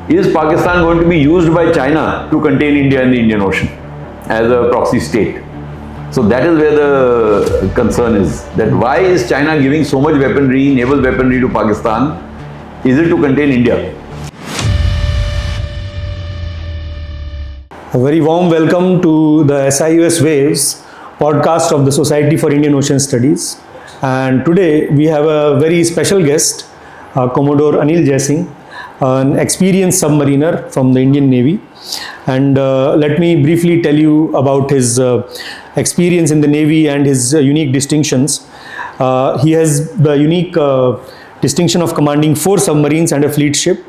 is Pakistan going to be used by China to contain India in the Indian Ocean as a proxy state? So that is where the concern is, that why is China giving so much weaponry, naval weaponry to Pakistan? Is it to contain India? A very warm welcome to the SIOS Waves podcast of the Society for Indian Ocean Studies. And today we have a very special guest, Commodore Anil Jai Singh, an experienced submariner from the Indian Navy. And let me briefly tell you about his experience in the Navy and his unique distinctions. He has the unique distinction of commanding 4 submarines and a fleet ship.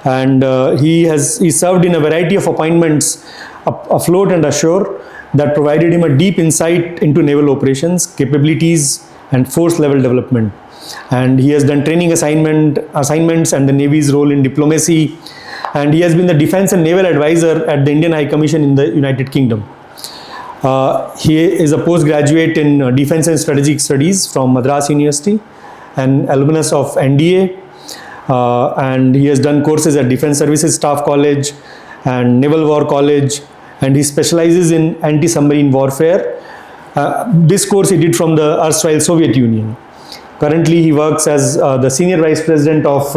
And he served in a variety of appointments afloat and ashore that provided him a deep insight into naval operations, capabilities, and force level development. And he has done training assignments and the Navy's role in diplomacy. And he has been the defense and naval advisor at the Indian High Commission in the United Kingdom. He is a postgraduate in defense and strategic studies from Madras University, an alumnus of NDA. And he has done courses at Defense Services Staff College and Naval War College, and he specializes in anti-submarine warfare. This course he did from the erstwhile Soviet Union. Currently he works as the Senior Vice President of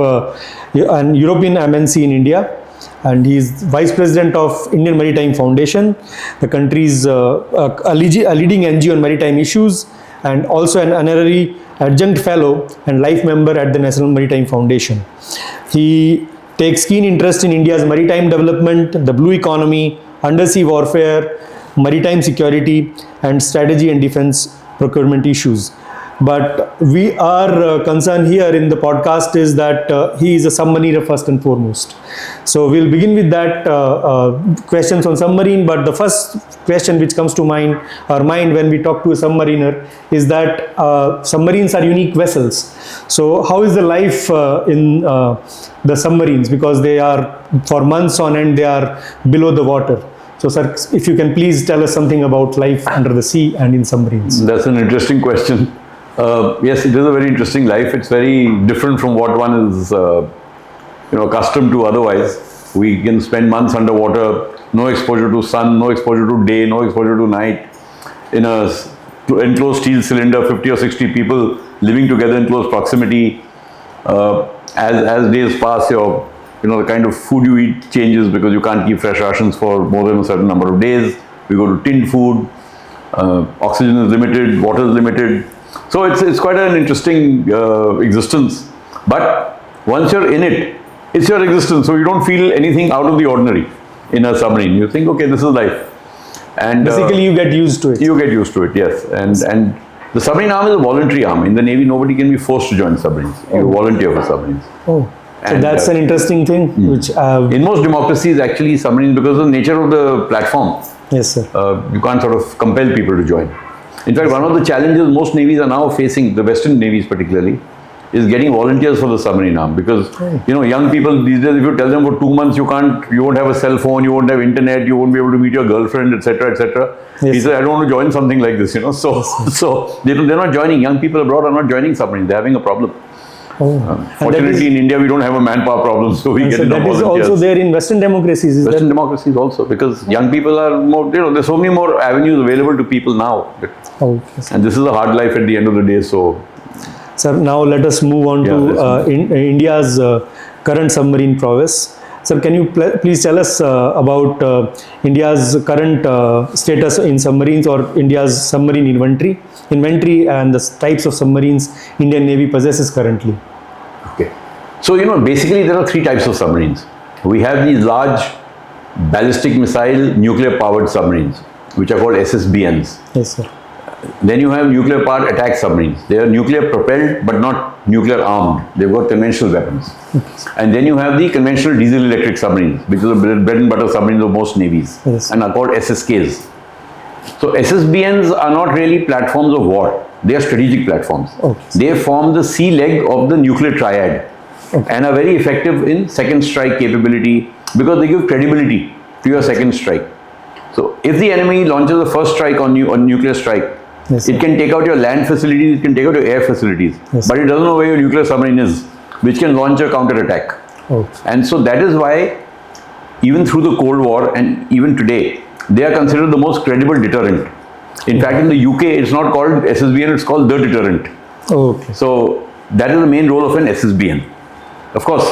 an European MNC in India, and he is Vice President of Indian Maritime Foundation, the country's a leading NGO on maritime issues, and also an honorary adjunct fellow and life member at the National Maritime Foundation. He takes keen interest in India's maritime development, the blue economy, undersea warfare, maritime security, and strategy and defense procurement issues. But we are concerned here in the podcast is that he is a submariner first and foremost. So we'll begin with that questions on submarine. But the first question which comes to mind when we talk to a submariner is that submarines are unique vessels. So how is the life in the submarines? Because they are for months on end, they are below the water. So sir, if you can please tell us something about life under the sea and in submarines. That's an interesting question. Yes, it is a very interesting life. It's very different from what one is accustomed to otherwise. We can spend months underwater, no exposure to sun, no exposure to day, no exposure to night, in a enclosed steel cylinder, 50 or 60 people living together in close proximity. As days pass, the kind of food you eat changes because you can't keep fresh rations for more than a certain number of days. We go to tinned food, oxygen is limited, water is limited. So it's quite an interesting existence. But once you're in it, it's your existence. So you don't feel anything out of the ordinary in a submarine. You think, okay, this is life. And basically you get used to it. You get used to it, yes. And the submarine arm is a voluntary arm. In the Navy, nobody can be forced to join submarines. You volunteer for submarines. Oh. So that's an interesting thing, which in most democracies, actually, submarines, because of the nature of the platform, yes, sir. You can't sort of compel people to join. In fact, one of the challenges most navies are now facing, the Western navies particularly, is getting volunteers for the submarine arm. Because young people these days, if you tell them for 2 months you won't have a cell phone, you won't have internet, you won't be able to meet your girlfriend, etc., etc. Yes, he says, I don't want to join something like this, So they're not joining. Young people abroad are not joining submarines. They're having a problem. Fortunately, in India, we don't have a manpower problem, so we get enough volunteers. That is also there in Western democracies. Western democracies also, because young people are more, there's so many more avenues available to people now. And this is a hard life at the end of the day, so. Sir, now let us move on to India's current submarine prowess. Sir, can you please tell us about India's current status in submarines or India's submarine inventory and the types of submarines Indian Navy possesses currently? Okay. So, basically there are 3 types of submarines. We have these large ballistic missile nuclear powered submarines, which are called SSBNs. Yes, sir. Then you have nuclear powered attack submarines. They are nuclear propelled but not nuclear armed. They've got conventional weapons. And then you have the conventional diesel electric submarines, which is the bread and butter submarines of most navies, and are called SSKs. So SSBNs are not really platforms of war. They are strategic platforms. They form the sea leg of the nuclear triad and are very effective in second strike capability because they give credibility to your second strike. So if the enemy launches a first strike on you, on nuclear strike, it can take out your land facilities, it can take out your air facilities, but it doesn't know where your nuclear submarine is, which can launch a counter attack. Okay. And so that is why, even through the Cold War and even today, they are considered the most credible deterrent. In fact, in the UK, it's not called SSBN, it's called the deterrent. Okay. So that is the main role of an SSBN. Of course,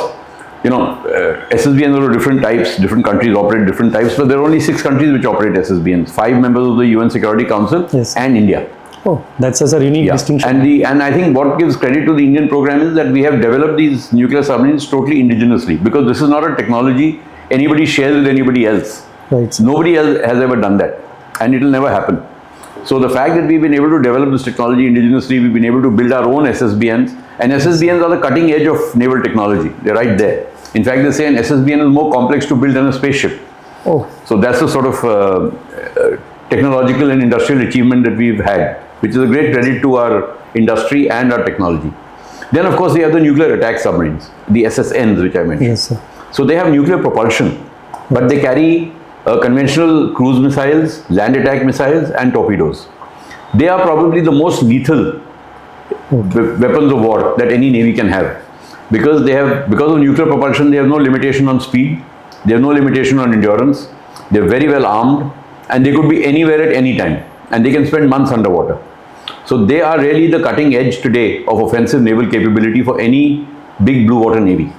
SSBNs are of different types, different countries operate different types, but there are only 6 countries which operate SSBNs, 5 members of the UN Security Council Yes. and India. Oh, that's such a unique distinction. And I think what gives credit to the Indian program is that we have developed these nuclear submarines totally indigenously, because this is not a technology anybody shares with anybody else. Right. Nobody else has ever done that, and it will never happen. So the fact that we've been able to develop this technology indigenously, we've been able to build our own SSBNs, and SSBNs are the cutting edge of naval technology. They're right there. In fact, they say an SSBN is more complex to build than a spaceship. Oh, So that's the sort of technological and industrial achievement that we've had, which is a great credit to our industry and our technology. Then, of course, we have the nuclear attack submarines, the SSNs, which I mentioned. yes, sir. So they have nuclear propulsion, but they carry conventional cruise missiles, land attack missiles, and torpedoes. They are probably the most lethal weapons of war that any navy can have, because of nuclear propulsion, they have no limitation on speed, they have no limitation on endurance, they're very well armed, and they could be anywhere at any time, and they can spend months underwater. So they are really the cutting edge today of offensive naval capability for any big blue water navy.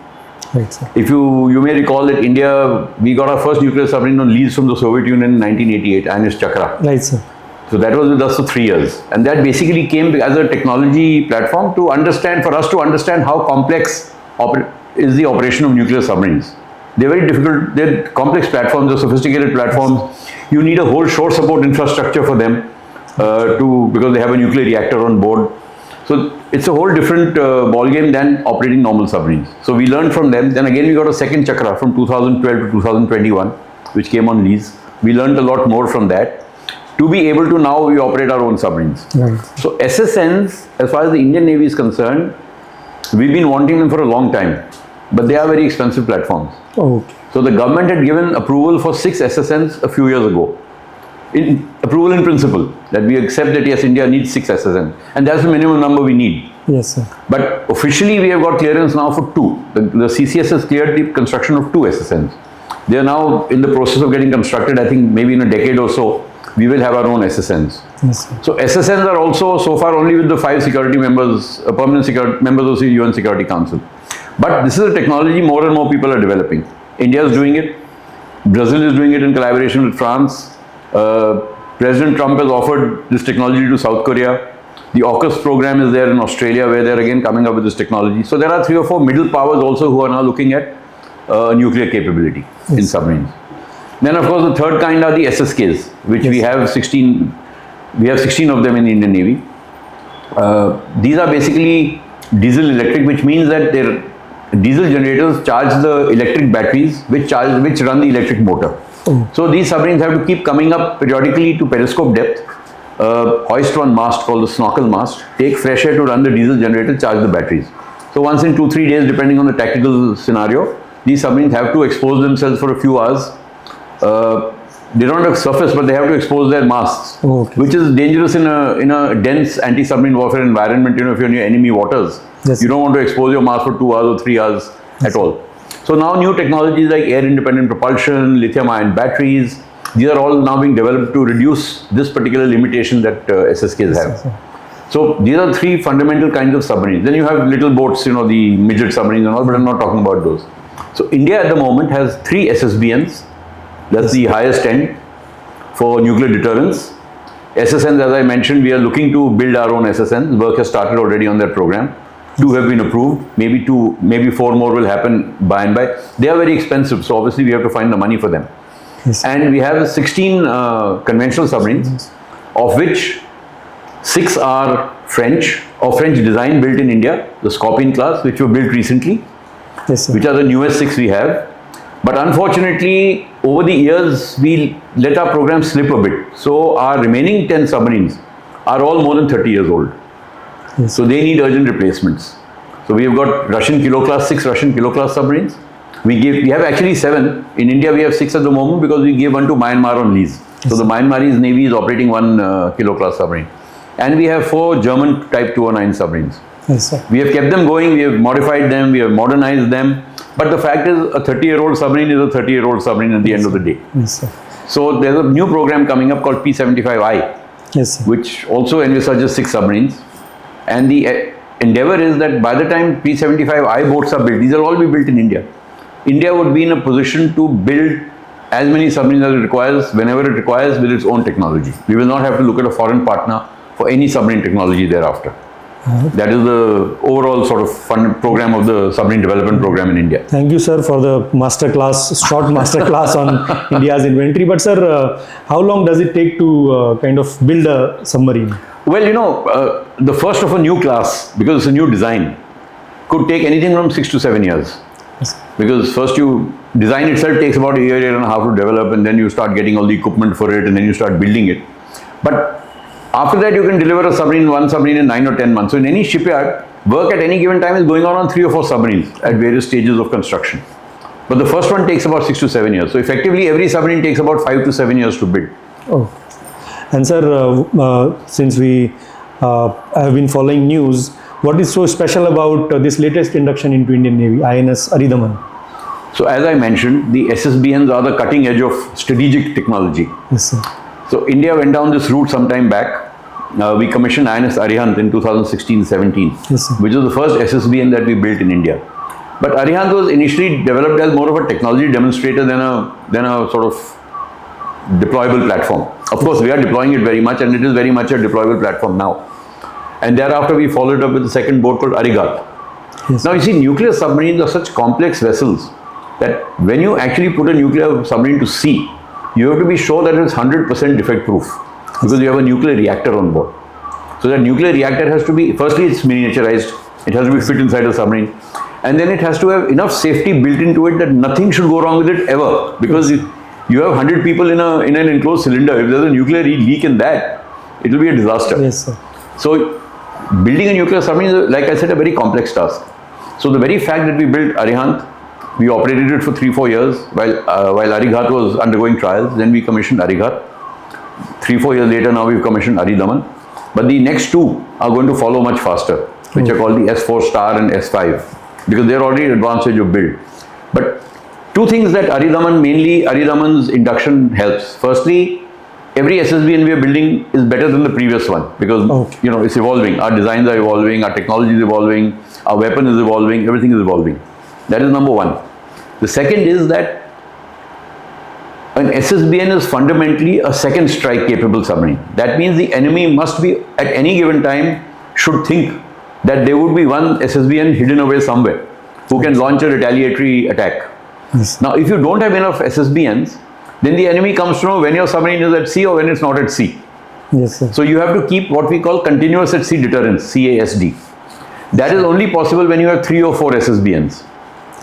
Right, sir. If you may recall that India, we got our first nuclear submarine on lease from the Soviet Union in 1988, INS Chakra. Right, sir. So that was with us for 3 years, and that basically came as a technology platform for us to understand how complex is the operation of nuclear submarines. They're very difficult, they're complex platforms, they're sophisticated platforms. You need a whole shore support infrastructure for them because they have a nuclear reactor on board. So it's a whole different ball game than operating normal submarines. So we learned from them. Then again, we got a second Chakra from 2012 to 2021, which came on lease. We learned a lot more from that to be able to now we operate our own submarines. Right. So SSNs, as far as the Indian Navy is concerned, we've been wanting them for a long time, but they are very expensive platforms. Okay. So the government had given approval for 6 SSNs a few years ago. Approval in principle, that we accept that yes, India needs 6 SSNs, and that's the minimum number we need. Yes, sir. But officially we have got clearance now for 2. The CCS has cleared the construction of 2 SSNs. They are now in the process of getting constructed. I think maybe in a decade or so, we will have our own SSNs. Yes, sir. So SSNs are also so far only with the 5 security members, permanent members of the UN Security Council. But this is a technology more and more people are developing. India is doing it. Brazil is doing it in collaboration with France. President Trump has offered this technology to South Korea. The AUKUS program is there in Australia, where they're again coming up with this technology. So there are 3 or 4 middle powers also who are now looking at nuclear capability in submarines. Then of course the third kind are the SSKs, which we have 16. We have 16 of them in the Indian Navy. These are basically diesel electric, which means that their diesel generators charge the electric batteries, which run the electric motor. So these submarines have to keep coming up periodically to periscope depth, hoist one mast called the snorkel mast, take fresh air to run the diesel generator, charge the batteries. So once in 2-3 days, depending on the tactical scenario, these submarines have to expose themselves for a few hours. They don't have surface, but they have to expose their masts, which is dangerous in a dense anti-submarine warfare environment. If you're near enemy waters, you don't want to expose your mast for 2 hours or 3 hours at all. So now new technologies like air-independent propulsion, lithium-ion batteries, these are all now being developed to reduce this particular limitation that SSKs have. So these are 3 fundamental kinds of submarines. Then you have little boats, the midget submarines and all, but I'm not talking about those. So India at the moment has 3 SSBNs. That's the highest end for nuclear deterrence. SSNs, as I mentioned, we are looking to build our own SSNs. Work has started already on that program. 2 have been approved. Maybe 4 more will happen by and by. They are very expensive, so obviously we have to find the money for them. Yes. And we have 16 conventional submarines, of which 6 are French or French design, built in India. The Scorpion class, which were built recently, which are the newest 6 we have. But unfortunately, over the years, we let our program slip a bit. So our remaining 10 submarines are all more than 30 years old. Yes. So they need urgent replacements. So we have got Russian kilo class, 6 Russian kilo class submarines. We have actually 7. In India, we have 6 at the moment because we gave one to Myanmar on lease. So the Myanmarese Navy is operating 1 kilo class submarine. And we have 4 German Type 209 submarines. Yes, sir. We have kept them going, we have modified them, we have modernized them. But the fact is, a 30-year-old submarine is a 30-year-old submarine at the end of the day. Yes, sir. So there's a new program coming up called P75I, Yes, sir. which also envisages 6 submarines. And the endeavor is that by the time P75I boats are built, these will all be built in India. India would be in a position to build as many submarines as it requires, whenever it requires, with its own technology. We will not have to look at a foreign partner for any submarine technology thereafter. That is the overall sort of fund program of the submarine development program in India. Thank you, sir, for the short master class on India's inventory. But, sir, how long does it take to kind of build a submarine? Well, the first of a new class, because it's a new design, could take anything from 6 to 7 years. Yes. Because first design itself takes about a year and a half to develop, and then you start getting all the equipment for it, and then you start building it. But after that, you can deliver one submarine in 9 or 10 months. So in any shipyard, work at any given time is going on 3 or 4 submarines at various stages of construction. But the first one takes about 6 to 7 years. So effectively, every submarine takes about 5 to 7 years to build. Oh. And sir, since we have been following news, what is so special about this latest induction into Indian Navy, INS Aridaman? So as I mentioned, the SSBNs are the cutting edge of strategic technology. Yes, sir. So India went down this route some time back. We commissioned INS Arihant in 2016-17, Yes, sir. which was the first SSBN that we built in India. But Arihant was initially developed as more of a technology demonstrator than a sort of deployable platform. Of course, we are deploying it very much, and it is very much a deployable platform now. And thereafter, we followed up with the second boat called Arigat. Yes. Now, you see, nuclear submarines are such complex vessels that when you actually put a nuclear submarine to sea, you have to be sure that it's 100% defect proof, because you have a nuclear reactor on board. So that nuclear reactor has to be, firstly, it's miniaturized, it has to be fit inside a submarine, and then it has to have enough safety built into it that nothing should go wrong with it ever, because you have 100 people in an enclosed cylinder. If there's a nuclear leak in that, it will be a disaster. Yes, sir. So building a nuclear submarine is, like I said, a very complex task. So the very fact that we built Arihant, we operated it for 3-4 years while Arighat was undergoing trials. Then we commissioned Arighat. 3-4 years later, now we've commissioned Aridaman. But the next 2 are going to follow much faster, which are called the S4 Star and S5, because they're already at advanced stage of build. But 2 things that Aridaman's induction helps. Firstly, every SSBN we are building is better than the previous one, because it's evolving. Our designs are evolving, our technology is evolving, our weapon is evolving, everything is evolving. That is number 1. The second is that an SSBN is fundamentally a second strike capable submarine. That means the enemy must be, at any given time, should think that there would be one SSBN hidden away somewhere who can launch a retaliatory attack. Yes. Now, if you don't have enough SSBNs, then the enemy comes to know when your submarine is at sea or when it's not at sea. Yes, sir. So you have to keep what we call continuous at sea deterrence, CASD. That is only possible when you have 3 or 4 SSBNs.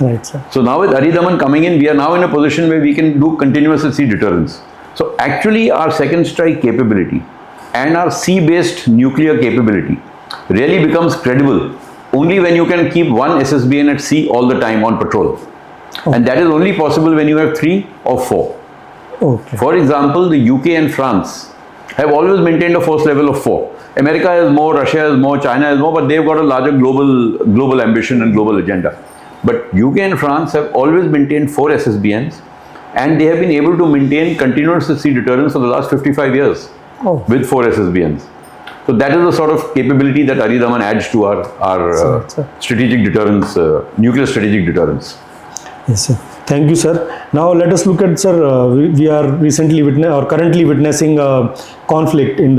Right, sir. So now with Aridaman coming in, we are now in a position where we can do continuous at sea deterrence. So actually our second strike capability and our sea-based nuclear capability really becomes credible only when you can keep one SSBN at sea all the time on patrol. And that is only possible when you have 3 or 4. Okay. For example, the UK and France have always maintained a force level of 4. America has more, Russia has more, China has more, but they've got a larger global ambition and global agenda. But UK and France have always maintained 4 SSBNs, and they have been able to maintain continuous at sea deterrence for the last 55 years with 4 SSBNs. So that is the sort of capability that Aridaman adds to our strategic deterrence, nuclear strategic deterrence. Yes, sir. Thank you, sir. Now let us look at, sir, we are currently witnessing a conflict in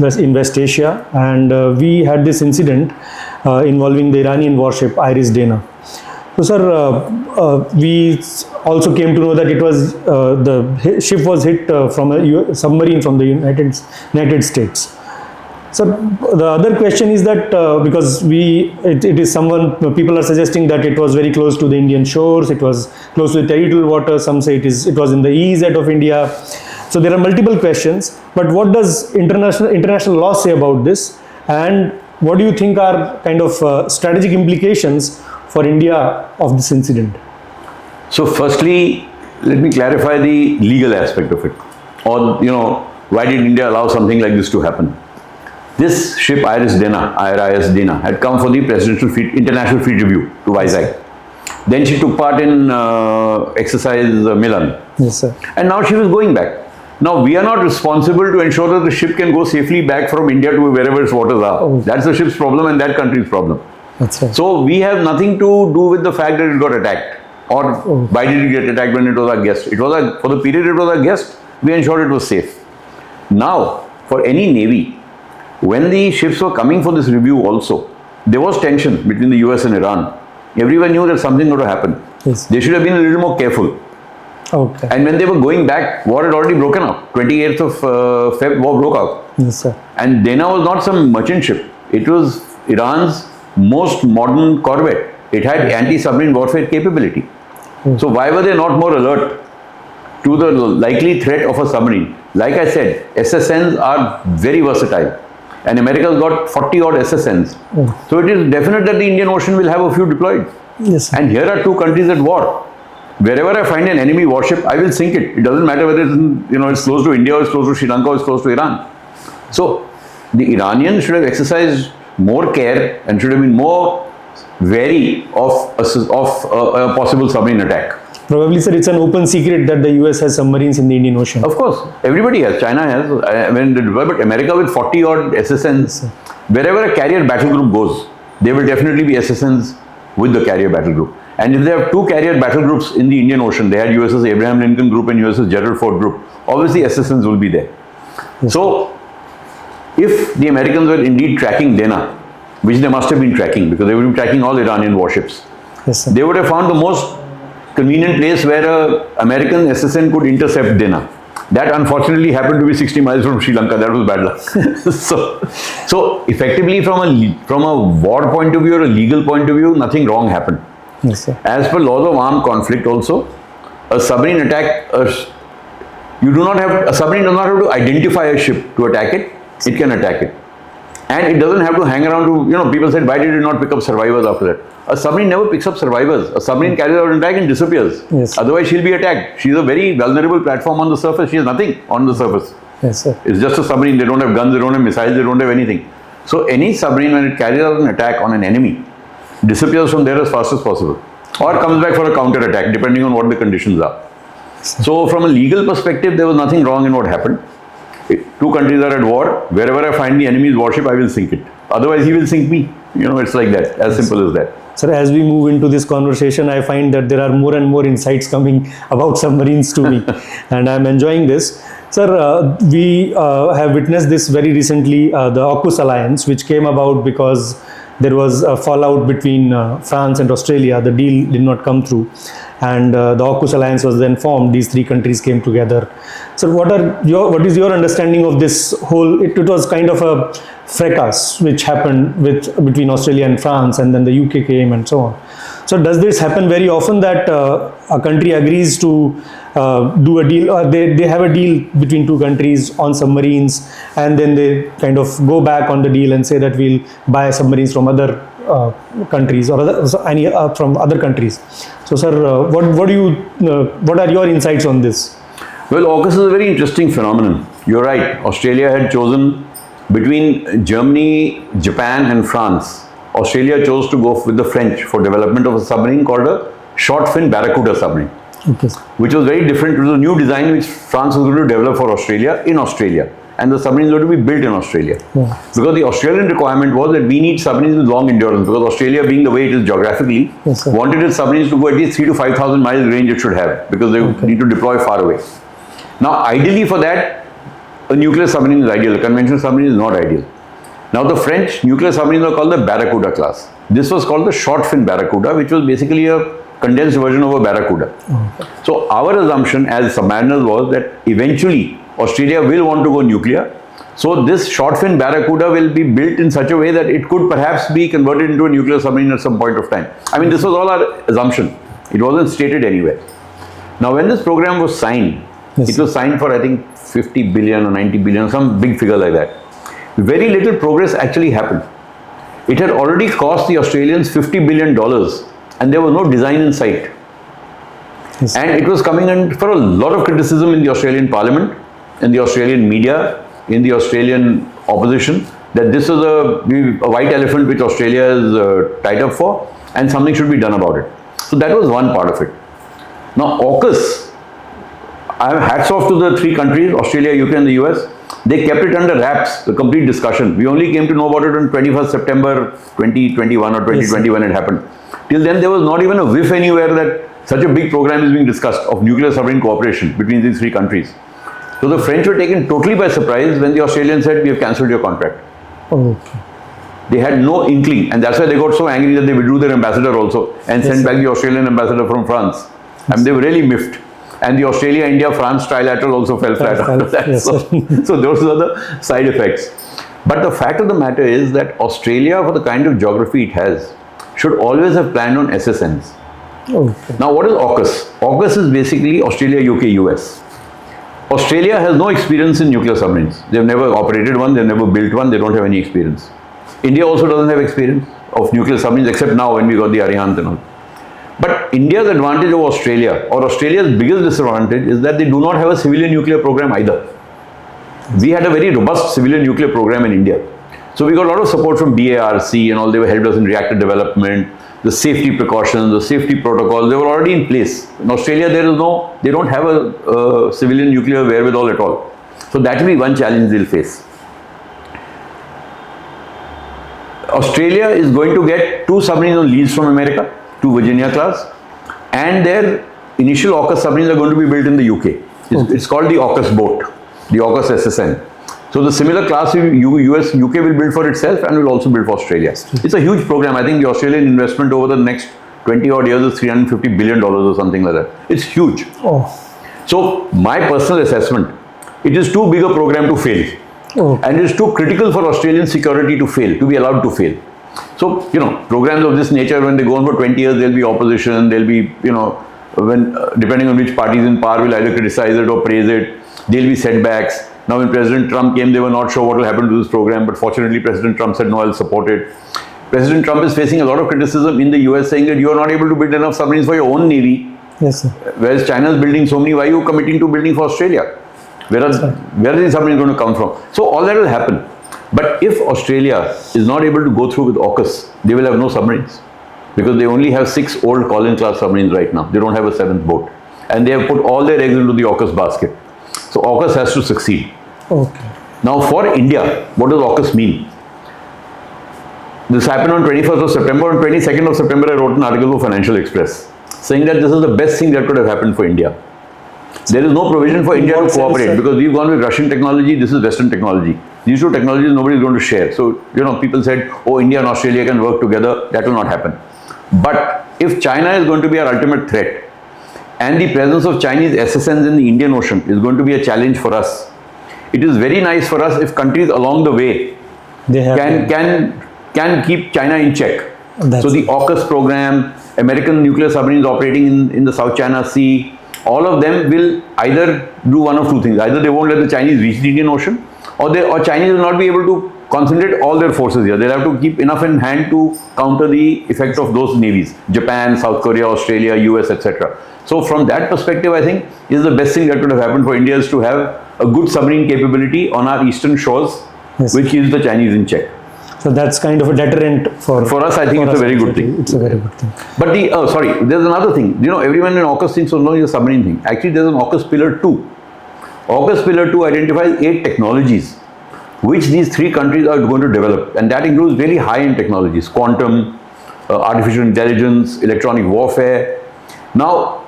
West Asia, and we had this incident involving the Iranian warship Iris Dana. So, sir, we also came to know that it was the ship was hit from a submarine from the United States. So the other question is that because it is people are suggesting that it was very close to the Indian shores, it was close to the territorial water. Some say it was in the EEZ of India. So there are multiple questions. But what does international law say about this? And what do you think are kind of strategic implications for India of this incident? So firstly, let me clarify the legal aspect of it. Or, why did India allow something like this to happen? This ship IRIS Dana had come for the International Fleet Review to Vizag. Then she took part in exercise Milan. Yes, sir. And now she was going back. Now, we are not responsible to ensure that the ship can go safely back from India to wherever its waters are. Oh. That's the ship's problem and that country's problem. That's right. So, we have nothing to do with the fact that it got attacked. Or why did it get attacked when it was our guest? It was for the period it was our guest, we ensured it was safe. Now, for any navy, when the ships were coming for this review also, there was tension between the US and Iran. Everyone knew that something was going to happen. Yes. They should have been a little more careful. Okay. And when they were going back, war had already broken out. 28th of Feb, war broke out. Yes, sir. And Dana was not some merchant ship. It was Iran's most modern corvette. It had anti-submarine warfare capability. So why were they not more alert to the likely threat of a submarine? Like I said, SSNs are very versatile. And America's got 40 odd SSNs. So it is definite that the Indian Ocean will have a few deployed. Yes, sir. And here are two countries at war. Wherever I find an enemy warship, I will sink it. It doesn't matter whether it's close to India or it's close to Sri Lanka or it's close to Iran. So the Iranians should have exercised more care and should have been more wary of a possible submarine attack. Probably, sir, it's an open secret that the US has submarines in the Indian Ocean. Of course, everybody has. China has. But America with 40 odd SSNs, wherever a carrier battle group goes, there will definitely be SSNs with the carrier battle group. And if they have two carrier battle groups in the Indian Ocean, they had USS Abraham Lincoln Group and USS Gerald Ford Group, obviously SSNs will be there. So, if the Americans were indeed tracking Dana, which they must have been tracking because they would be tracking all Iranian warships, Yes, sir. they would have found the most convenient place where an American SSN could intercept Dana. That unfortunately happened to be 60 miles from Sri Lanka. That was bad luck. so effectively from a war point of view or a legal point of view, nothing wrong happened. Yes, sir. As per laws of armed conflict also, a submarine attack, a submarine does not have to identify a ship to attack it. It can attack it. And it doesn't have to hang around to, people said, why did it not pick up survivors after that? A submarine never picks up survivors. A submarine carries out an attack and disappears. Yes. Otherwise, she'll be attacked. She's a very vulnerable platform on the surface. She has nothing on the surface. Yes, sir. It's just a submarine. They don't have guns, they don't have missiles, they don't have anything. So any submarine, when it carries out an attack on an enemy, disappears from there as fast as possible. Or comes back for a counter attack, depending on what the conditions are. So from a legal perspective, there was nothing wrong in what happened. Two countries are at war. Wherever I find the enemy's warship, I will sink it. Otherwise, he will sink me. It's like that. As simple as that. Sir, as we move into this conversation, I find that there are more and more insights coming about submarines to me, and I'm enjoying this. Sir, we have witnessed this very recently, the AUKUS alliance, which came about because there was a fallout between France and Australia. The deal did not come through, and the AUKUS alliance was then formed. These three countries came together. So, what is your understanding of this whole? It was kind of a fracas which happened between Australia and France, and then the UK came and so on. So, does this happen very often that a country agrees to do a deal, or they have a deal between two countries on submarines, and then they kind of go back on the deal and say that we'll buy submarines from other countries or from other countries? So, sir, what are your insights on this? Well, AUKUS is a very interesting phenomenon. You're right. Australia had chosen between Germany, Japan and France. Australia chose to go with the French for development of a submarine called a short fin Barracuda submarine. Okay. Which was very different. It was a new design which France was going to develop for Australia in Australia. And the submarines were to be built in Australia. Yeah. Because the Australian requirement was that we need submarines with long endurance. Because Australia, being the way it is geographically, Yes, wanted its submarines to go at least 3,000 to 5,000 miles range it should have. Because they need to deploy far away. Now, ideally for that, a nuclear submarine is ideal. A conventional submarine is not ideal. Now, the French nuclear submarines are called the Barracuda class. This was called the short fin Barracuda, which was basically a condensed version of a Barracuda. Okay. So, our assumption as submariners was that eventually Australia will want to go nuclear. So, this short fin Barracuda will be built in such a way that it could perhaps be converted into a nuclear submarine at some point of time. I mean, this was all our assumption. It wasn't stated anywhere. Now, when this program was signed, yes, it was signed for, I think, 50 billion or 90 billion, some big figure like that. Very little progress actually happened. It had already cost the Australians $50 billion and there was no design in sight. Yes. And it was coming in for a lot of criticism in the Australian Parliament, in the Australian media, in the Australian opposition, that this is a white elephant which Australia is tied up for and something should be done about it. So that was one part of it. Now AUKUS, I have hats off to the three countries, Australia, UK and the US. They kept it under wraps, the complete discussion. We only came to know about it on 21st September 2021 or 2020 when it happened. Till then, there was not even a whiff anywhere that such a big program is being discussed of nuclear submarine cooperation between these three countries. So the French were taken totally by surprise when the Australians said, we have cancelled your contract. Okay. They had no inkling, and that's why they got so angry that they withdrew their ambassador also and sent back the Australian ambassador from France. And they were really miffed. And the Australia, India, France trilateral also fell flat after that. Yes, so those are the side effects. But the fact of the matter is that Australia, for the kind of geography it has, should always have planned on SSNs. Okay. Now, what is AUKUS? AUKUS is basically Australia, UK, US. Australia has no experience in nuclear submarines. They've never operated one, they've never built one, they don't have any experience. India also doesn't have experience of nuclear submarines, except now when we got the Ariane and all. But India's advantage over Australia, or Australia's biggest disadvantage, is that they do not have a civilian nuclear program either. We had a very robust civilian nuclear program in India. So we got a lot of support from BARC and all. They were helped us in reactor development, the safety precautions, the safety protocols, they were already in place. In Australia, they don't have a civilian nuclear wherewithal at all. So that will be one challenge they'll face. Australia is going to get 2 submarines on lease from America, 2 Virginia class, and their initial AUKUS submarines are going to be built in the UK. It's called the AUKUS boat, the AUKUS SSN. So the similar class US, UK will build for itself and will also build for Australia. It's a huge program. I think the Australian investment over the next 20 odd years is $350 billion or something like that. It's huge. Oh. So my personal assessment, it is too big a program to fail. Oh. And it is too critical for Australian security to fail, to be allowed to fail. So, programs of this nature, when they go on for 20 years, there'll be opposition, there'll be, when depending on which parties in power will either criticize it or praise it, there'll be setbacks. Now, when President Trump came, they were not sure what will happen to this program, but fortunately, President Trump said, no, I'll support it. President Trump is facing a lot of criticism in the US, saying that you are not able to build enough submarines for your own navy. Yes, sir. Whereas China is building so many, why are you committing to building for Australia? Where are these submarines going to come from? So all that will happen. But if Australia is not able to go through with AUKUS, they will have no submarines. Because they only have 6 old Collins class submarines right now. They don't have a 7th boat. And they have put all their eggs into the AUKUS basket. So AUKUS has to succeed. Okay. Now for India, what does AUKUS mean? This happened on 21st of September. On 22nd of September, I wrote an article for Financial Express saying that this is the best thing that could have happened for India. There is no provision for India to cooperate because we've gone with Russian technology, this is Western technology. These two technologies nobody is going to share. So, people said, oh, India and Australia can work together. That will not happen. But if China is going to be our ultimate threat and the presence of Chinese SSNs in the Indian Ocean is going to be a challenge for us, it is very nice for us if countries along the way can keep China in check. So the AUKUS program, American nuclear submarines operating in the South China Sea, all of them will either do one of two things. Either they won't let the Chinese reach the Indian Ocean, or Chinese will not be able to concentrate all their forces here. They'll have to keep enough in hand to counter the effect of those navies. Japan, South Korea, Australia, US, etc. So from that perspective, I think is the best thing that could have happened for India is to have a good submarine capability on our eastern shores, which keeps the Chinese in check. So that's kind of a deterrent for us. I think it's a very good thing. It's a very good thing. But there's another thing. Everyone in AUKUS thinks only the submarine thing. Actually, there's an AUKUS Pillar 2. AUKUS Pillar 2 identifies 8 technologies which these 3 countries are going to develop, and that includes very high-end technologies: quantum, artificial intelligence, electronic warfare. Now,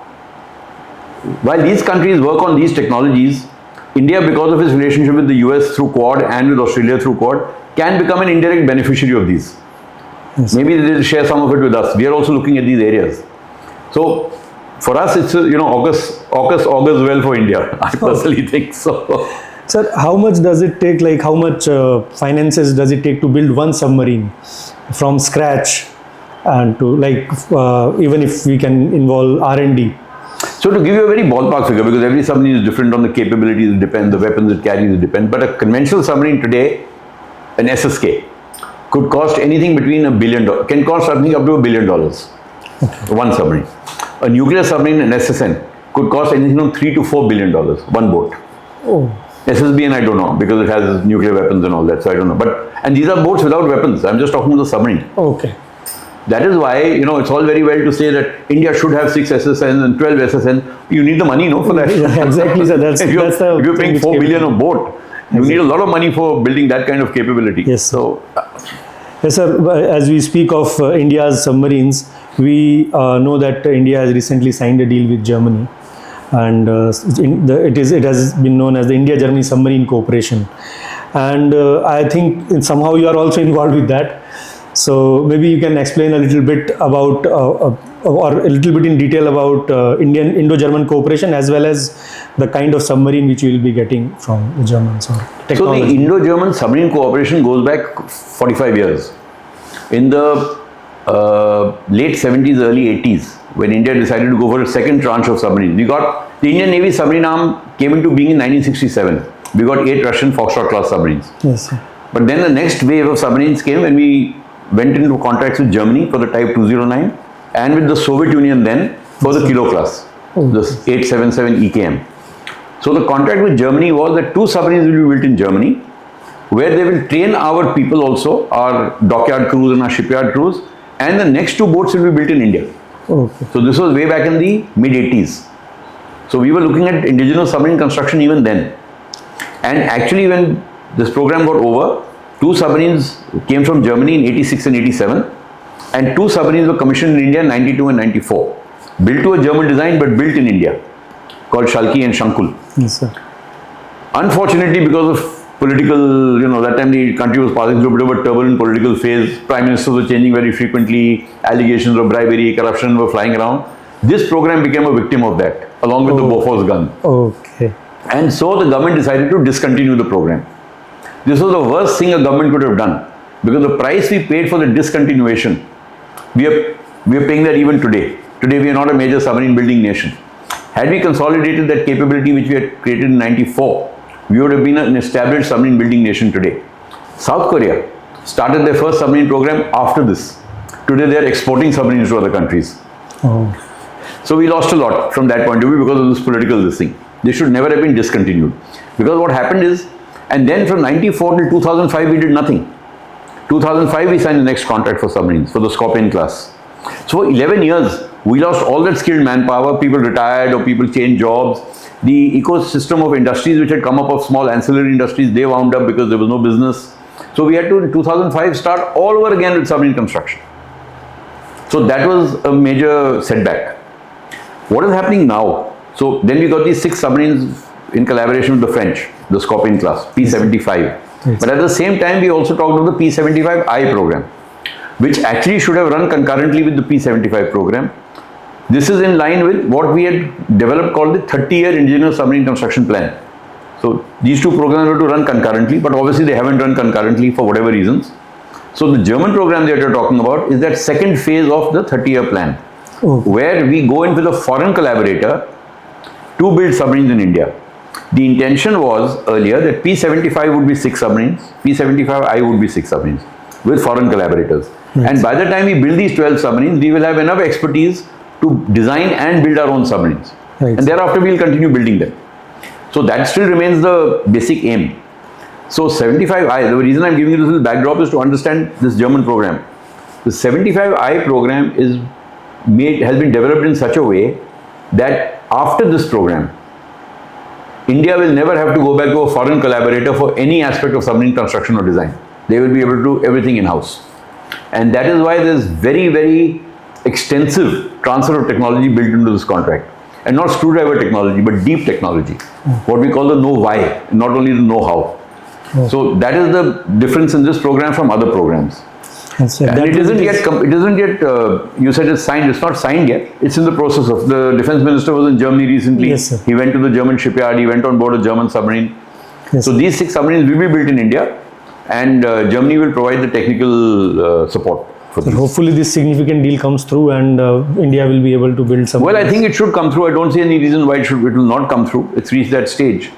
while these countries work on these technologies, India, because of its relationship with the US through Quad and with Australia through Quad, can become an indirect beneficiary of these. Yes. Maybe they'll share some of it with us. We are also looking at these areas. So, for us, it's AUKUS augurs well for India. I personally think so. Sir, how much does it take? Like, how much finances does it take to build one submarine from scratch, and to even if we can involve R&D? So to give you a very ballpark figure, because every submarine is different on the capabilities, it depends, the weapons it carries, it depends. But a conventional submarine today, an SSK, could cost anything between $1 billion, can cost something up to $1 billion. Okay. One submarine. A nuclear submarine, an SSN, could cost anything from $3 to $4 billion, one boat. Oh. SSBN, I don't know, because it has nuclear weapons and all that, so I don't know. And these are boats without weapons. I'm just talking about the submarine. Okay. That is why, it's all very well to say that India should have 6 SSN and 12 SSN. You need the money, for that. Yeah, exactly, sir. If you're paying 4 billion a boat, you need a lot of money for building that kind of capability. Yes. So, yes, sir. As we speak of India's submarines, we know that India has recently signed a deal with Germany, and it has been known as the India-Germany Submarine Cooperation. And I think somehow you are also involved with that. So maybe you can explain a little bit about, or a little bit in detail about Indo-German cooperation, as well as the kind of submarine which you will be getting from the Germans. Or technology. So the Indo-German submarine cooperation goes back 45 years. In the late 70s, early 80s, when India decided to go for a second tranche of submarines, the Indian Navy submarine arm came into being in 1967. We got 8 Russian Foxtrot class submarines. Yes, sir. But then the next wave of submarines came when we went into contracts with Germany for the Type 209 and with the Soviet Union then for the Kilo class, the 877 EKM. So the contract with Germany was that 2 submarines will be built in Germany, where they will train our people also, our dockyard crews and our shipyard crews, and the next 2 boats will be built in India. Okay. So this was way back in the mid-80s. So we were looking at indigenous submarine construction even then. And actually when this program got over, 2 submarines came from Germany in 86 and 87, and 2 submarines were commissioned in India in 92 and 94. Built to a German design but built in India, called Schalke and Shankul. Yes, sir. Unfortunately, because of political, that time the country was passing through a bit of a turbulent political phase, prime ministers were changing very frequently, allegations of bribery, corruption were flying around. This program became a victim of that, along with the Bofors gun. Okay. And so the government decided to discontinue the program. This was the worst thing a government could have done, because the price we paid for the discontinuation, we are paying that even today. Today we are not a major submarine building nation. Had we consolidated that capability which we had created in 94, we would have been an established submarine building nation today. South Korea started their first submarine program after this. Today they are exporting submarines to other countries. Oh. So we lost a lot from that point of view because of this political thing. They should never have been discontinued. Because what happened is, and then from 94 till 2005 we did nothing. 2005 we signed the next contract for submarines, for the Scorpion class. So for 11 years we lost all that skilled manpower, people retired or people changed jobs. The ecosystem of industries which had come up of small ancillary industries, they wound up because there was no business. So we had to in 2005 start all over again with submarine construction. So that was a major setback. What is happening now? So then we got these 6 submarines in collaboration with the French, the Scorpion class, P75. Yes. But at the same time, we also talked about the P75I program, which actually should have run concurrently with the P75 program. This is in line with what we had developed called the 30-year indigenous submarine construction plan. So these 2 programs were to run concurrently, but obviously they haven't run concurrently for whatever reasons. So the German program that you're talking about is that second phase of the 30-year plan, where we go in with a foreign collaborator to build submarines in India. The intention was earlier that P75 would be 6 submarines, P75I would be 6 submarines with foreign collaborators. Yes. And by the time we build these 12 submarines, we will have enough expertise to design and build our own submarines. Right. And thereafter we will continue building them. So that still remains the basic aim. So 75I, the reason I'm giving you this little backdrop is to understand this German program. The 75I program has been developed in such a way that after this program, India will never have to go back to a foreign collaborator for any aspect of submarine construction or design. They will be able to do everything in-house. And that is why there is very, very extensive transfer of technology built into this contract. And not screwdriver technology, but deep technology. What we call the know-why, not only the know-how. So that is the difference in this program from other programs. And it isn't yet, you said it's signed, it's not signed yet. It's in the process of, the defense minister was in Germany recently. Yes, sir. He went to the German shipyard, he went on board a German submarine. Yes, so these 6 submarines will be built in India, and Germany will provide the technical support. So hopefully this significant deal comes through and India will be able to build some. Well, I think it should come through. I don't see any reason why it will not come through. It's reached that stage.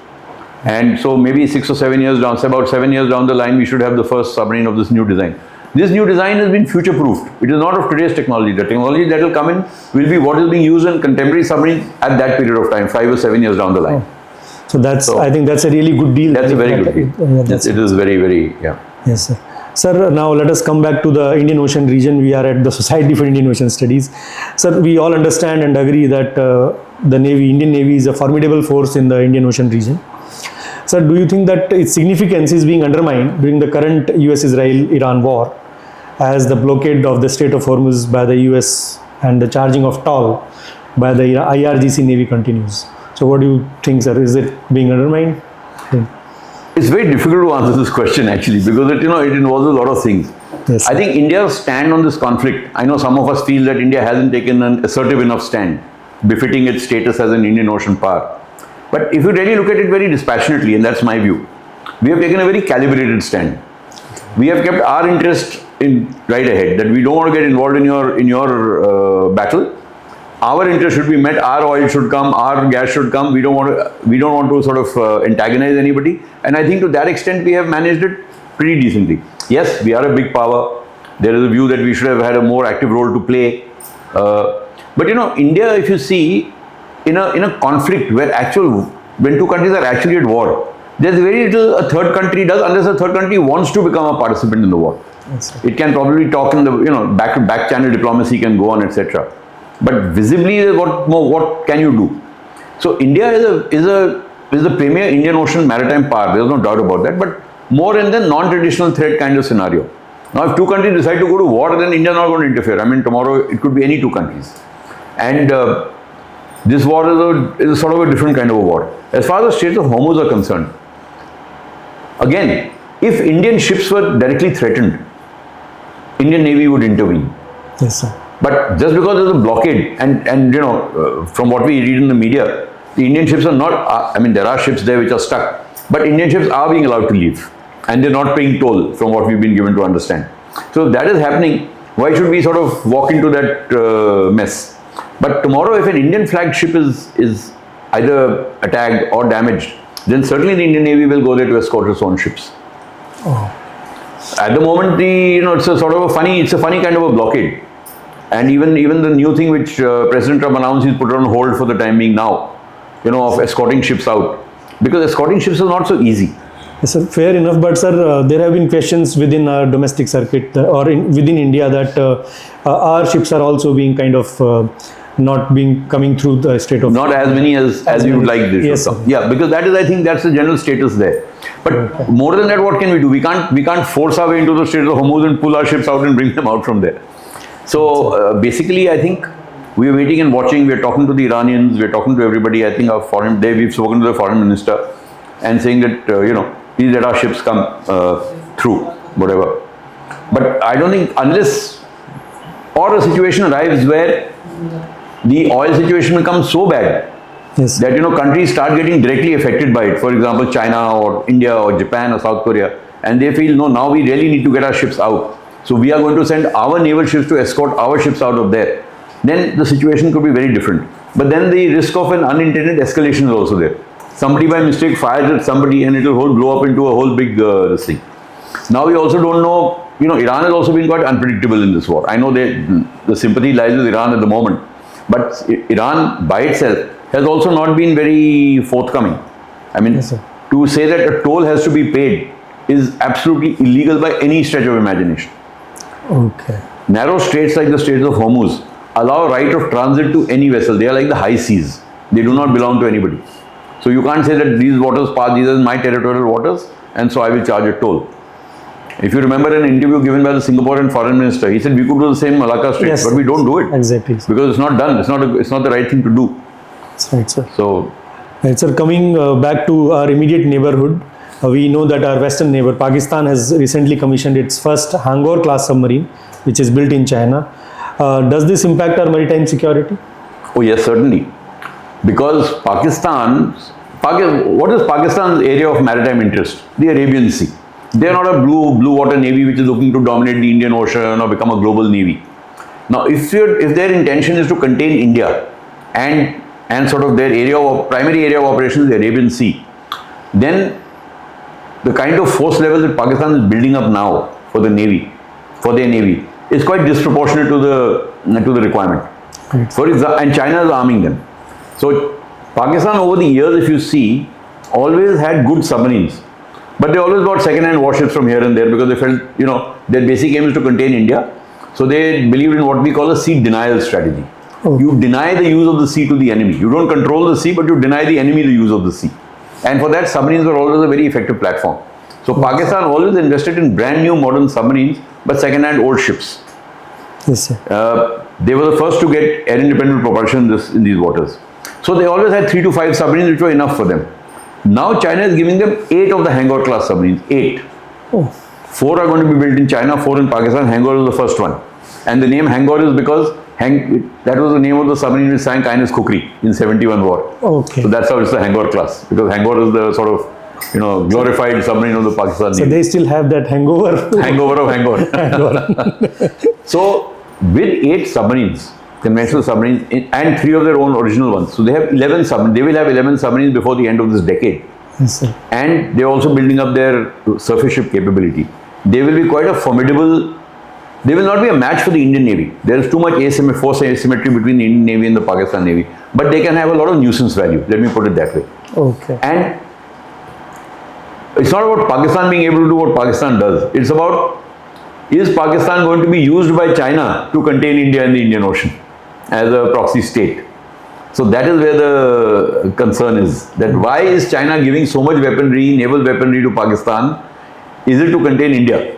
And so maybe 6 or 7 years down, about 7 years down the line, we should have the first submarine of this new design. This new design has been future-proofed. It is not of today's technology. The technology that will come in will be what is being used in contemporary submarines at that period of time, 5 or 7 years down the line. So I think that's a really good deal. That's a very good deal. It is very, very, yeah. Yes, sir. Sir, now let us come back to the Indian Ocean region. We are at the Society for Indian Ocean Studies. Sir, we all understand and agree that the Navy, Indian Navy is a formidable force in the Indian Ocean region. Sir, do you think that its significance is being undermined during the current US-Israel-Iran war, as the blockade of the Strait of Hormuz by the US and the charging of toll by the IRGC Navy continues? So what do you think, sir? Is it being undermined? It's very difficult to answer this question actually, because it involves a lot of things. Yes, I think India's stand on this conflict, I know some of us feel that India hasn't taken an assertive enough stand, befitting its status as an Indian Ocean power. But if you really look at it very dispassionately, and that's my view, we have taken a very calibrated stand. We have kept our interest in right ahead, that we don't want to get involved in your battle. Our interest should be met. Our oil should come. Our gas should come. We don't want to sort of antagonize anybody. And I think to that extent we have managed it pretty decently. Yes, we are a big power. There is a view that we should have had a more active role to play. But India, if you see, in a conflict when two countries are actually at war, there's very little a third country does, unless a third country wants to become a participant in the war. yes, It can probably talk in the back channel diplomacy can go on, etc. But visibly, what can you do? So India is the premier Indian Ocean maritime power. There's no doubt about that. But more in the non-traditional threat kind of scenario. Now, if two countries decide to go to war, then India is not going to interfere. I mean, tomorrow it could be any two countries, and this war is a sort of a different kind of a war. As far as the Straits of Hormuz are concerned, again, if Indian ships were directly threatened, Indian Navy would intervene. yes, sir. But just because there's a blockade, and from what we read in the media, the Indian ships are not, there are ships there which are stuck, but Indian ships are being allowed to leave, and they're not paying toll, from what we've been given to understand. So if that is happening, why should we sort of walk into that mess? But tomorrow, if an Indian flagged ship is either attacked or damaged, then certainly the Indian Navy will go there to escort its own ships. Oh. At the moment, it's a sort of a funny kind of a blockade. And even the new thing which President Trump announced, he's put on hold for the time being now, of escorting ships out. Because escorting ships is not so easy. Yes, sir, fair enough. But sir, there have been questions within our domestic circuit within India that our ships are also being kind of not being coming through the Strait of... Not as many as you would like this. Yes, to come. Yeah, because I think that's the general status there. But more than that, what can we do? We can't force our way into the Strait of Hormuz and pull our ships out and bring them out from there. So basically, I think we are waiting and watching. We are talking to the Iranians. We are talking to everybody. I think we've spoken to the foreign minister and saying that please let our ships come through, whatever. But I don't think unless a situation arrives where the oil situation becomes so bad, yes, that countries start getting directly affected by it. For example, China or India or Japan or South Korea, and they feel no, now we really need to get our ships out. So we are going to send our naval ships to escort our ships out of there. Then the situation could be very different. But then the risk of an unintended escalation is also there. Somebody by mistake fires at somebody and it will blow up into a whole big thing. Now we also don't know, Iran has also been quite unpredictable in this war. I know the sympathy lies with Iran at the moment. But Iran by itself has also not been very forthcoming. I mean, yes, sir, to say that a toll has to be paid is absolutely illegal by any stretch of imagination. okay, Narrow straits like the Straits of Hormuz allow right of transit to any vessel. They are like the high seas. They do not belong to anybody. So you can't say that these waters pass, these are my territorial waters, and so I will charge a toll. If you remember an interview given by the Singaporean foreign minister, he said we could do the same Malacca Straits, yes, but we don't do it. Exactly. Because it's not done. It's not the right thing to do. That's right, sir. So, Right, sir, coming back to our immediate neighborhood, we know that our western neighbor, Pakistan, has recently commissioned its first Hangor class submarine, which is built in China. Does this impact our maritime security? oh yes, certainly. Because what is Pakistan's area of maritime interest? The Arabian Sea. They are not a blue water navy which is looking to dominate the Indian Ocean or become a global navy. Now, if their intention is to contain India and sort of their primary area of operations is the Arabian Sea, then the kind of force level that Pakistan is building up now for their navy, is quite disproportionate to the requirement. Right. For example, and China is arming them. So Pakistan over the years, if you see, always had good submarines. But they always bought second-hand warships from here and there because they felt, their basic aim is to contain India. So they believed in what we call a sea denial strategy. Oh. You deny the use of the sea to the enemy. You don't control the sea, but you deny the enemy the use of the sea. And for that, submarines were always a very effective platform. So Pakistan always invested in brand new modern submarines, but second-hand old ships. Yes, sir. They were the first to get air-independent propulsion in these waters. So they always had 3 to 5 submarines, which were enough for them. Now China is giving them 8 of the Hangar class submarines. 8. Oh. 4 are going to be built in China, 4 in Pakistan. Hangar is the first one. And the name Hangar is because that was the name of the submarine which sank INS Kukri in 71 war. Okay. So that's how it's the Hangar class, because Hangar is the sort of glorified submarine of the Pakistan Navy. So they still have that hangover. Hangover of Hangar. So with 8 submarines, conventional submarines, and 3 of their own original ones. So they have 11 submarines. They will have 11 submarines before the end of this decade. Yes, sir. And they're also building up their surface ship capability. They will be quite a formidable. They will not be a match for the Indian Navy. There is too much force asymmetry between the Indian Navy and the Pakistan Navy. But they can have a lot of nuisance value. Let me put it that way. Okay. And it's not about Pakistan being able to do what Pakistan does. It's about, is Pakistan going to be used by China to contain India in the Indian Ocean as a proxy state? So that is where the concern is. That why is China giving so much weaponry, naval weaponry to Pakistan? Is it to contain India?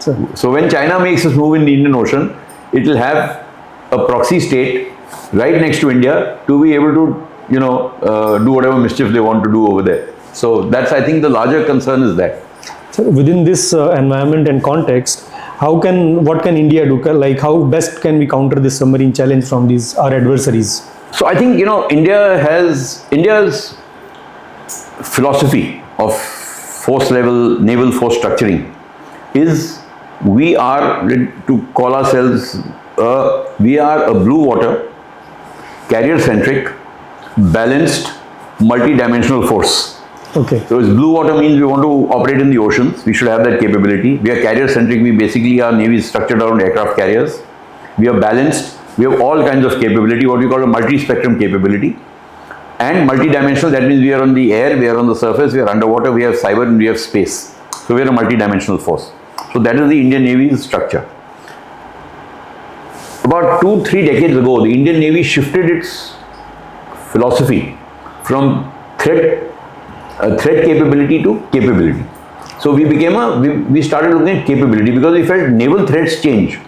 So when China makes its move in the Indian Ocean, it will have a proxy state right next to India to be able to, do whatever mischief they want to do over there. So that's, I think, the larger concern is that. So within this environment and context, what can India do? Like how best can we counter this submarine challenge from our adversaries? So I think, India's philosophy of force level, naval force structuring is we are to call ourselves, we are a blue water, carrier-centric, balanced, multi-dimensional force. Okay. So blue water means we want to operate in the oceans. We should have that capability. We are carrier-centric. We basically, our Navy is structured around aircraft carriers. We are balanced. We have all kinds of capability, what we call a multi-spectrum capability. And multi-dimensional, that means we are on the air, we are on the surface, we are underwater, we have cyber, and we have space. So we are a multi-dimensional force. So that is the Indian Navy's structure. About 2-3 decades ago, the Indian Navy shifted its philosophy from threat capability to capability. So we started looking at capability because we felt naval threats change.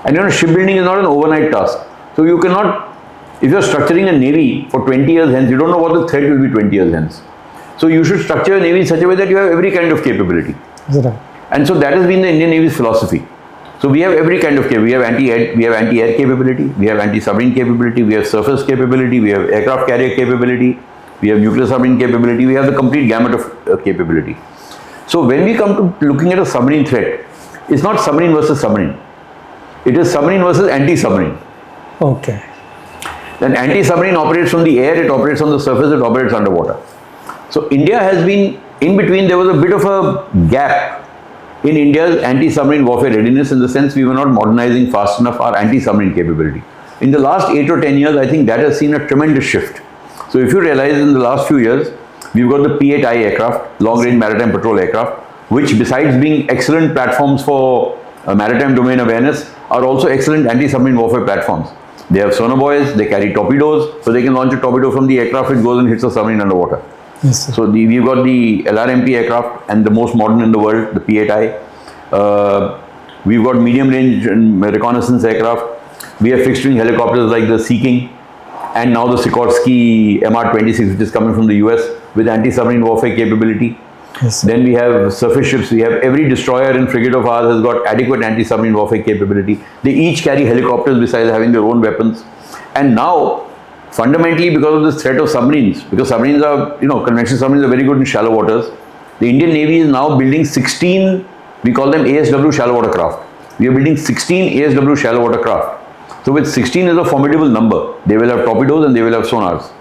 And shipbuilding is not an overnight task. So you cannot, if you are structuring a navy for 20 years hence, you don't know what the threat will be 20 years hence. So you should structure a navy in such a way that you have every kind of capability. Right. And so that has been the Indian Navy's philosophy. So we have every kind of capability. We have anti-air capability, we have anti-submarine capability, we have surface capability, we have aircraft carrier capability, we have nuclear submarine capability, we have the complete gamut of capability. So when we come to looking at a submarine threat, it's not submarine versus submarine. It is submarine versus anti-submarine. Okay. Then anti-submarine operates from the air, it operates on the surface, it operates underwater. So India has been, in between there was a bit of a gap in India's anti-submarine warfare readiness, in the sense we were not modernizing fast enough our anti-submarine capability. In the last 8 or 10 years, I think that has seen a tremendous shift. So if you realize in the last few years, we've got the P-8I aircraft, long-range maritime patrol aircraft, which besides being excellent platforms for maritime domain awareness, are also excellent anti-submarine warfare platforms. They have sonar buoys, they carry torpedoes, so they can launch a torpedo from the aircraft, it goes and hits a submarine underwater. Yes, sir. So we've got the LRMP aircraft and the most modern in the world, the P-8I. We've got medium-range reconnaissance aircraft. We have fixed-wing helicopters like the Sea King, and now the Sikorsky MR-26, which is coming from the US with anti-submarine warfare capability. Yes, sir. Then we have surface ships. We have every destroyer and frigate of ours has got adequate anti-submarine warfare capability. They each carry helicopters besides having their own weapons. And now, fundamentally, because of this threat of submarines, because submarines are, conventional submarines are very good in shallow waters, the Indian Navy is now building 16, we call them ASW shallow water craft. We are building 16 ASW shallow water craft. So with 16 is a formidable number. They will have torpedoes and they will have sonars.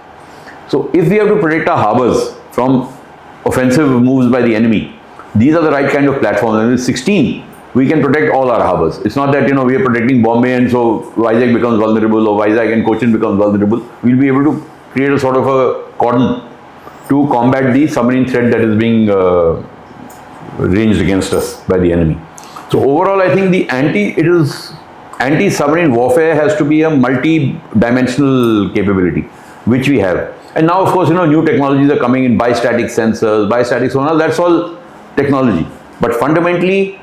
So if we have to protect our harbors from offensive moves by the enemy, these are the right kind of platforms. And with 16, we can protect all our harbors. It's not that, we are protecting Bombay and so Vizag becomes vulnerable, or Vizag and Cochin becomes vulnerable. We'll be able to create a sort of a cordon to combat the submarine threat that is being ranged against us by the enemy. So overall, I think the anti-submarine warfare has to be a multi-dimensional capability, which we have. And now, of course, new technologies are coming in, bistatic sensors, bistatic sonar, that's all technology. But fundamentally,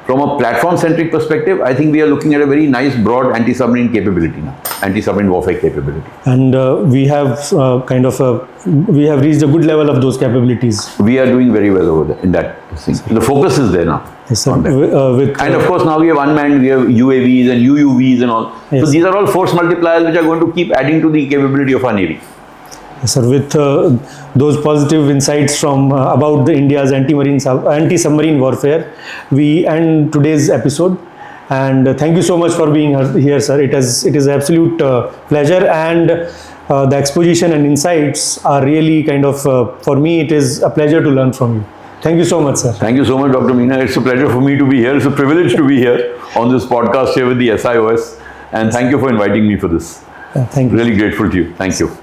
from a platform-centric perspective, I think we are looking at a very nice, broad anti-submarine capability now, anti-submarine warfare capability. And we have we have reached a good level of those capabilities. We are doing very well over there in that thing. The focus is there now. Yes, sir. And of course, now we have unmanned, we have UAVs and UUVs and all. Yes. So these are all force multipliers which are going to keep adding to the capability of our Navy. Yes, sir. With those positive insights from about the India's anti-submarine warfare, we end today's episode. And thank you so much for being here, sir. It is absolute pleasure, and the exposition and insights are really for me, it is a pleasure to learn from you. Thank you so much, sir. Thank you so much, Dr. Meena. It's a pleasure for me to be here. It's a privilege to be here on this podcast here with the SIOS. And thank you for inviting me for this. Thank you. Really grateful to you. Thank you.